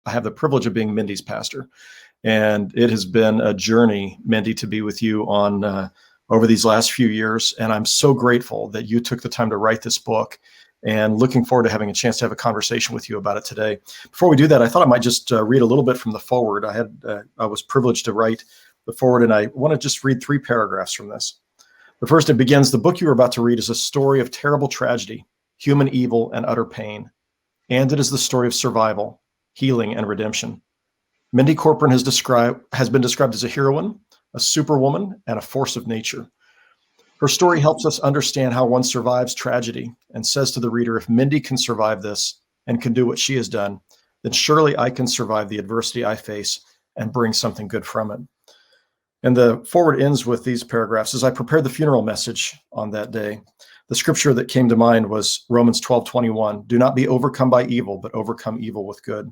I have the privilege of being Mindy's pastor. And it has been a journey, Mindy, to be with you on over these last few years. And I'm so grateful that you took the time to write this book, and looking forward to having a chance to have a conversation with you about it today. Before we do that, I thought I might just read a little bit from the foreword. I was privileged to write the foreword, and I want to just read 3 paragraphs from this. The first, it begins, "The book you are about to read is a story of terrible tragedy, human evil, and utter pain. And it is the story of survival, healing, and redemption. Mindy Corcoran has been described as a heroine, a superwoman, and a force of nature. Her story helps us understand how one survives tragedy and says to the reader, if Mindy can survive this and can do what she has done, then surely I can survive the adversity I face and bring something good from it." And the foreword ends with these paragraphs. "As I prepared the funeral message on that day, the scripture that came to mind was Romans 12:21. Do not be overcome by evil, but overcome evil with good."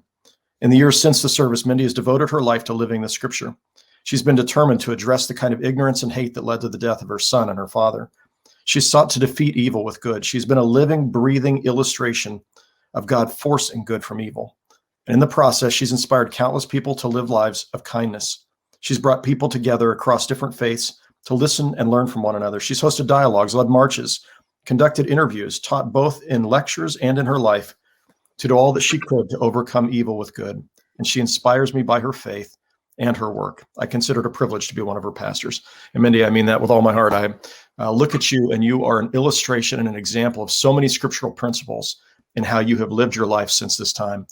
In the years since the service, Mindy has devoted her life to living the scripture. She's been determined to address the kind of ignorance and hate that led to the death of her son and her father. She's sought to defeat evil with good. She's been a living, breathing illustration of God forcing good from evil. And in the process, she's inspired countless people to live lives of kindness. She's brought people together across different faiths to listen and learn from one another. She's hosted dialogues, led marches, conducted interviews, taught both in lectures and in her life to do all that she could to overcome evil with good. And she inspires me by her faith and her work. I consider it a privilege to be one of her pastors. And Mindy, I mean that with all my heart. I look at you, and you are an illustration and an example of so many scriptural principles in how you have lived your life since this time.